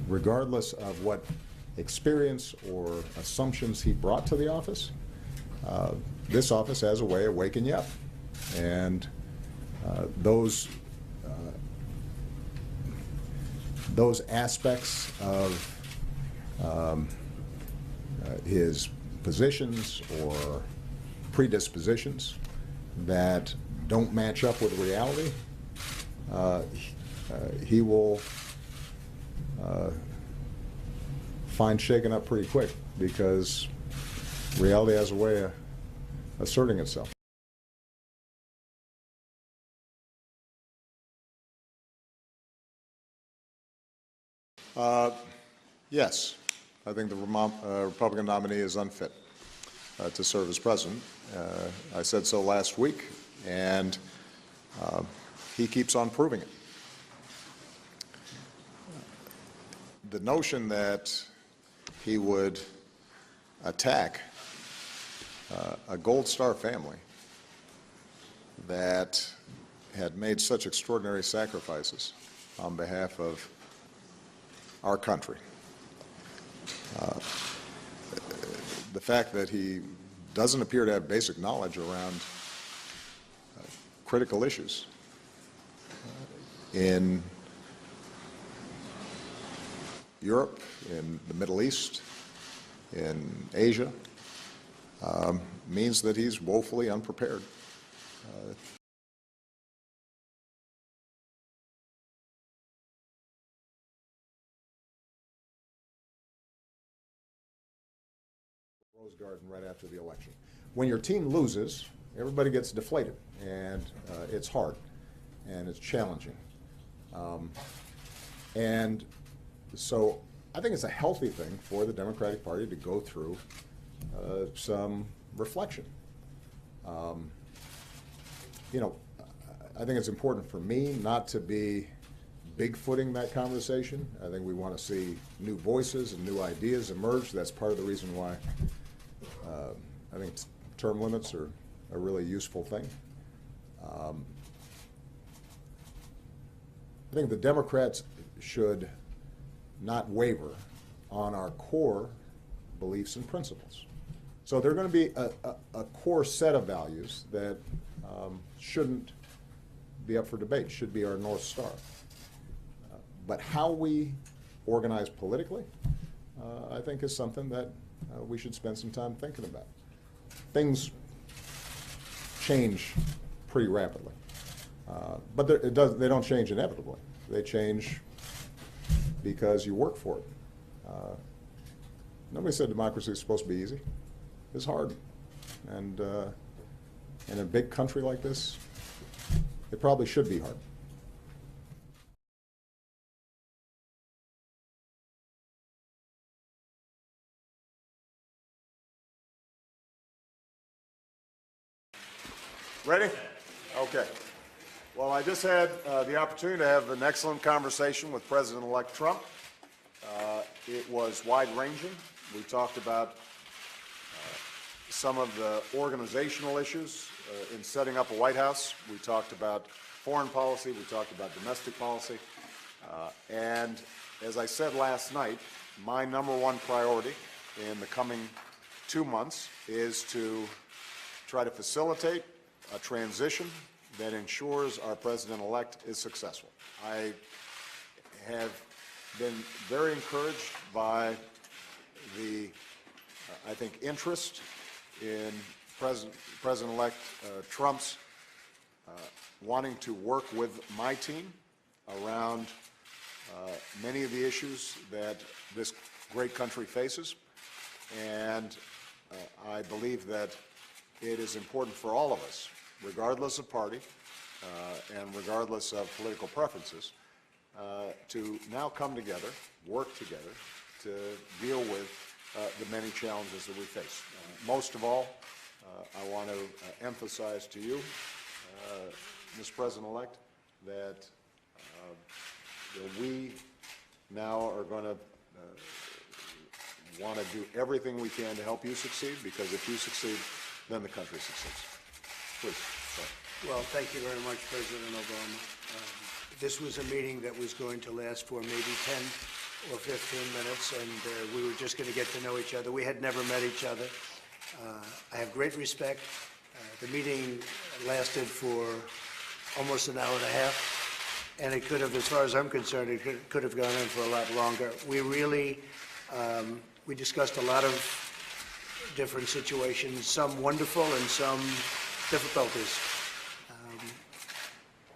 regardless of what experience or assumptions he brought to the office, this office has a way of waking you up. And those aspects of his positions or predispositions that don't match up with reality, he will find shaken up pretty quick, because reality has a way of asserting itself. Yes, I think the Republican nominee is unfit to serve as president. I said so last week, and he keeps on proving it. The notion that he would attack a Gold Star family that had made such extraordinary sacrifices on behalf of our country, the fact that he doesn't appear to have basic knowledge around critical issues in Europe, in the Middle East, in Asia, means that he's woefully unprepared. Rose Garden right after the election. When your team loses, everybody gets deflated, and it's hard, and it's challenging. And so I think it's a healthy thing for the Democratic Party to go through some reflection. You know, I think it's important for me not to be bigfooting that conversation. I think we want to see new voices and new ideas emerge. That's part of the reason why I think term limits are a really useful thing. I think the Democrats should not waver on our core beliefs and principles. So there are going to be a core set of values that shouldn't be up for debate, should be our North Star. But how we organize politically, I think, is something that we should spend some time thinking about. Things change pretty rapidly, but they don't change inevitably. They change because you work for it. Nobody said democracy is supposed to be easy. It's hard, and in a big country like this, it probably should be hard. Ready? Okay. Well, I just had the opportunity to have an excellent conversation with President-elect Trump. It was wide-ranging. We talked about some of the organizational issues in setting up a White House. We talked about foreign policy. We talked about domestic policy. And as I said last night, my #1 priority in the coming 2 months is to try to facilitate a transition that ensures our president-elect is successful. I have been very encouraged by the, I think, interest in President-elect Trump's wanting to work with my team around many of the issues that this great country faces. And I believe that it is important for all of us, regardless of party and regardless of political preferences, to now come together, work together, to deal with the many challenges that we face. Most of all, I want to emphasize to you, Mr. President-elect, that we now are going to want to do everything we can to help you succeed, because if you succeed, then the country succeeds. Please. Sorry. Well, thank you very much, President Obama. This was a meeting that was going to last for maybe 10 or 15 minutes, and we were just going to get to know each other. We had never met each other. I have great respect. The meeting lasted for almost an hour and a half, and it could have, as far as I'm concerned, it could have gone on for a lot longer. We really, we discussed a lot of different situations, some wonderful and some difficulties.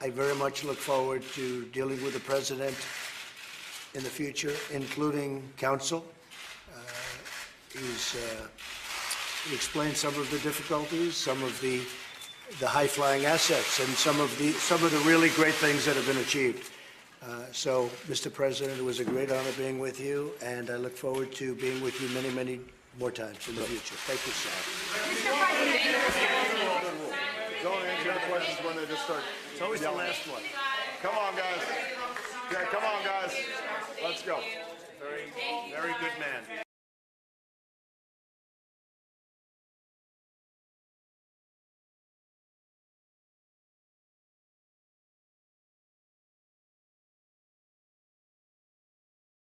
I very much look forward to dealing with the President in the future, including counsel. He explained some of the difficulties, some of the high-flying assets, and some of the really great things that have been achieved. So, Mr. President, it was a great honor being with you, and I look forward to being with you many, many more times in the future. Thank you, sir. Don't answer the questions when they just start. It's always the last one. Come on, guys. Yeah, come on, guys. Let's go. Very good man.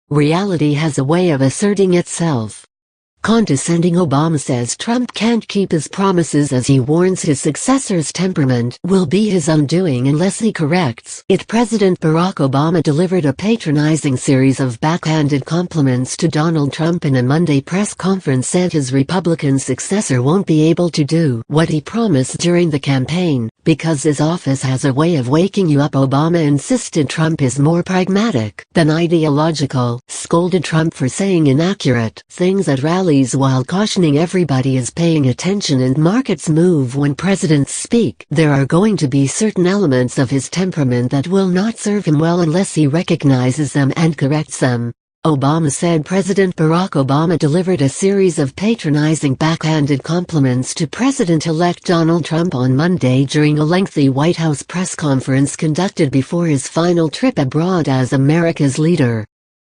Reality has a way of asserting itself. Condescending Obama says Trump can't keep his promises as he warns his successor's temperament will be his undoing unless he corrects it. President Barack Obama delivered a patronizing series of backhanded compliments to Donald Trump in a Monday press conference, said his Republican successor won't be able to do what he promised during the campaign because his office has a way of waking you up. Obama insisted Trump is more pragmatic than ideological, scolded Trump for saying inaccurate things at rallies while cautioning everybody is paying attention and markets move when presidents speak. There are going to be certain elements of his temperament that will not serve him well unless he recognizes them and corrects them. Obama said President Barack Obama delivered a series of patronizing backhanded compliments to President-elect Donald Trump on Monday during a lengthy White House press conference conducted before his final trip abroad as America's leader.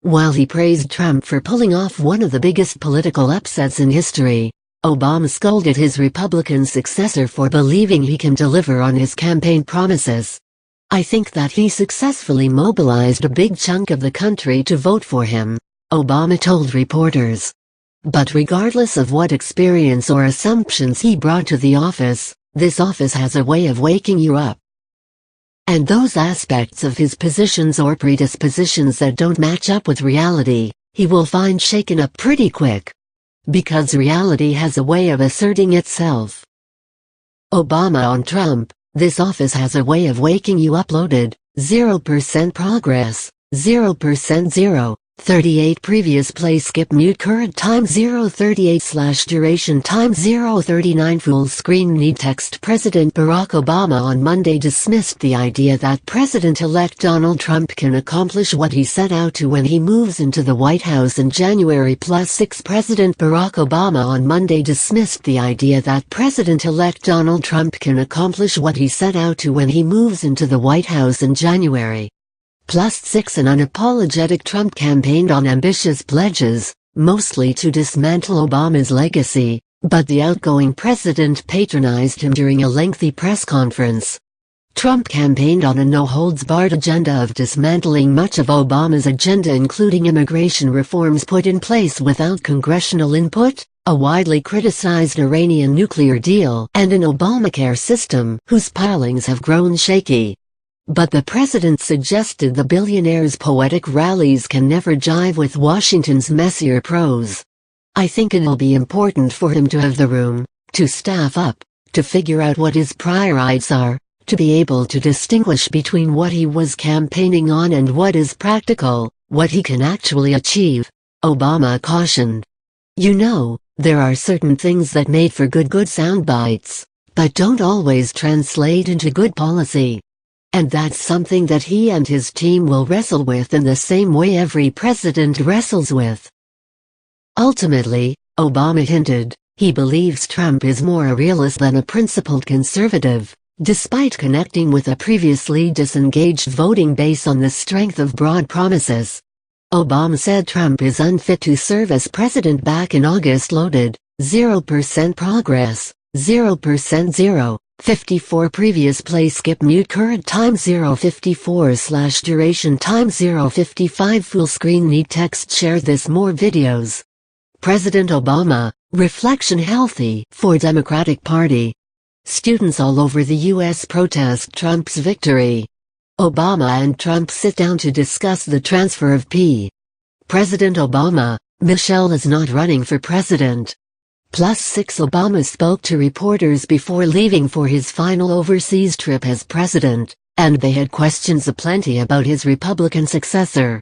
While he praised Trump for pulling off one of the biggest political upsets in history, Obama scolded his Republican successor for believing he can deliver on his campaign promises. I think that he successfully mobilized a big chunk of the country to vote for him, Obama told reporters. But regardless of what experience or assumptions he brought to the office, this office has a way of waking you up. And those aspects of his positions or predispositions that don't match up with reality, he will find shaken up pretty quick. Because reality has a way of asserting itself. Obama on Trump, this office has a way of waking you up. Loaded, 0% progress, 0% 0. 38 previous play skip mute current time 0:38 / duration time 0:39 full screen need text. President Barack Obama on Monday dismissed the idea that President-elect Donald Trump can accomplish what he set out to when he moves into the White House in January. +6 President Barack Obama on Monday dismissed the idea that President-elect Donald Trump can accomplish what he set out to when he moves into the White House in January. +6 An unapologetic Trump campaigned on ambitious pledges, mostly to dismantle Obama's legacy, but the outgoing president patronized him during a lengthy press conference. Trump campaigned on a no-holds-barred agenda of dismantling much of Obama's agenda, including immigration reforms put in place without congressional input, a widely criticized Iranian nuclear deal, and an Obamacare system whose pilings have grown shaky. But the president suggested the billionaire's poetic rallies can never jive with Washington's messier prose. I think it'll be important for him to have the room, to staff up, to figure out what his priorities are, to be able to distinguish between what he was campaigning on and what is practical, what he can actually achieve, Obama cautioned. You know, there are certain things that made for good sound bites, but don't always translate into good policy. And that's something that he and his team will wrestle with in the same way every president wrestles with. Ultimately, Obama hinted, he believes Trump is more a realist than a principled conservative, despite connecting with a previously disengaged voting base on the strength of broad promises. Obama said Trump is unfit to serve as president back in August. Loaded, 0% progress, 0% 0. 54 previous play skip mute current time 054 / duration time 055 full screen need text share this more videos. President Obama, reflection healthy for Democratic Party. Students all over the U.S. protest Trump's victory. Obama and Trump sit down to discuss the transfer of President Obama. Michelle is not running for president. +6 Obama spoke to reporters before leaving for his final overseas trip as president, and they had questions aplenty about his Republican successor.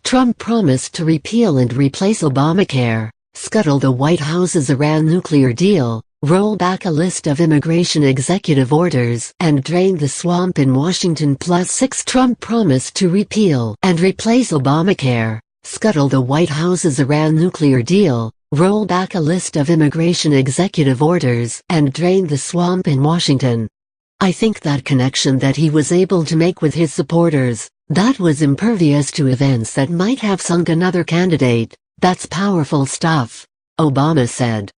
Trump promised to repeal and replace Obamacare, scuttle the White House's Iran nuclear deal, roll back a list of immigration executive orders, and drain the swamp in Washington. +6 Trump promised to repeal and replace Obamacare, scuttle the White House's Iran nuclear deal, roll back a list of immigration executive orders, and drain the swamp in Washington. I think that connection that he was able to make with his supporters, that was impervious to events that might have sunk another candidate, that's powerful stuff, Obama said.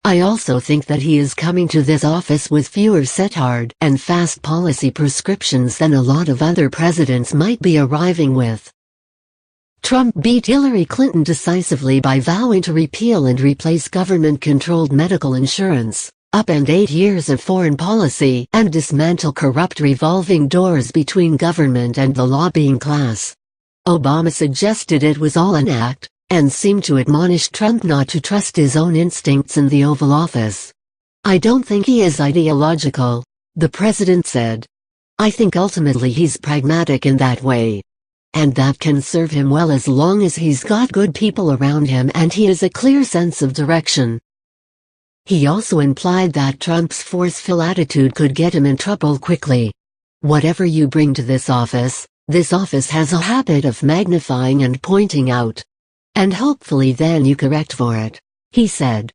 I also think that he is coming to this office with fewer set hard and fast policy prescriptions than a lot of other presidents might be arriving with. Trump beat Hillary Clinton decisively by vowing to repeal and replace government-controlled medical insurance, upend 8 years of foreign policy, and dismantle corrupt revolving doors between government and the lobbying class. Obama suggested it was all an act, and seemed to admonish Trump not to trust his own instincts in the Oval Office. I don't think he is ideological, the president said. I think ultimately he's pragmatic in that way. And that can serve him well as long as he's got good people around him and he has a clear sense of direction. He also implied that Trump's forceful attitude could get him in trouble quickly. Whatever you bring to this office has a habit of magnifying and pointing out. And hopefully then you correct for it, he said.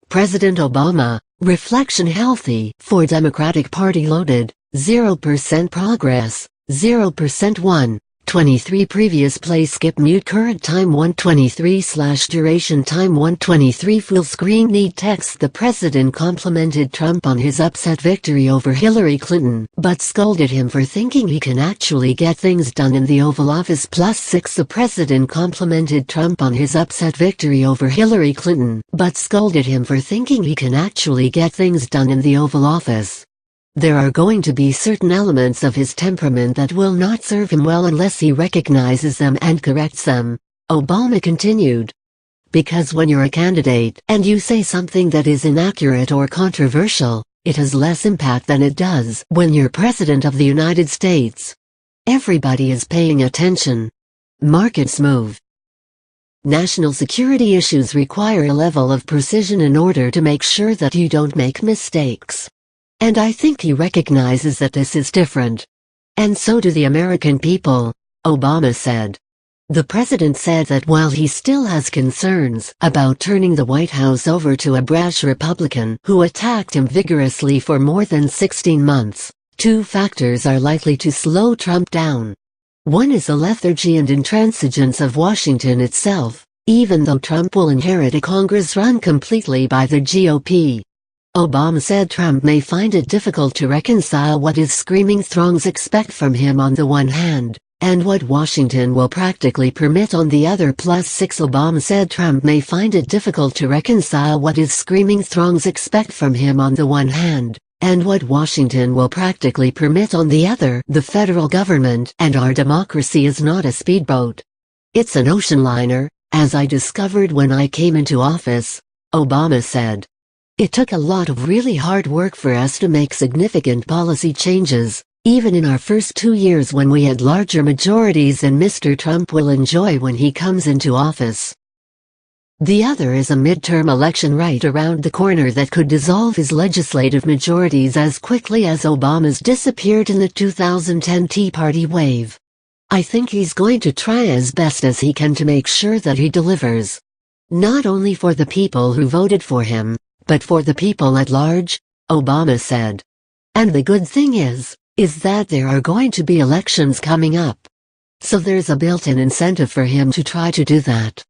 President Obama, reflection healthy for Democratic Party loaded, 0% progress, 0% 23 previous play skip mute current time 123 / duration time 123 full screen need text. The president complimented Trump on his upset victory over Hillary Clinton, but scolded him for thinking he can actually get things done in the Oval Office. +6 The president complimented Trump on his upset victory over Hillary Clinton, but scolded him for thinking he can actually get things done in the Oval Office. There are going to be certain elements of his temperament that will not serve him well unless he recognizes them and corrects them, Obama continued. Because when you're a candidate and you say something that is inaccurate or controversial, it has less impact than it does when you're President of the United States. Everybody is paying attention. Markets move. National security issues require a level of precision in order to make sure that you don't make mistakes. And I think he recognizes that this is different. And so do the American people, Obama said. The president said that while he still has concerns about turning the White House over to a brash Republican who attacked him vigorously for more than 16 months, 2 factors are likely to slow Trump down. One is the lethargy and intransigence of Washington itself, even though Trump will inherit a Congress run completely by the GOP. Obama said Trump may find it difficult to reconcile what his screaming throngs expect from him on the one hand, and what Washington will practically permit on the other. +6 Obama said Trump may find it difficult to reconcile what his screaming throngs expect from him on the one hand, and what Washington will practically permit on the other. The federal government and our democracy is not a speedboat. It's an ocean liner, as I discovered when I came into office, Obama said. It took a lot of really hard work for us to make significant policy changes, even in our first 2 years when we had larger majorities than Mr. Trump will enjoy when he comes into office. The other is a midterm election right around the corner that could dissolve his legislative majorities as quickly as Obama's disappeared in the 2010 Tea Party wave. I think he's going to try as best as he can to make sure that he delivers. Not only for the people who voted for him, but for the people at large, Obama said. And the good thing is that there are going to be elections coming up. So there's a built-in incentive for him to try to do that.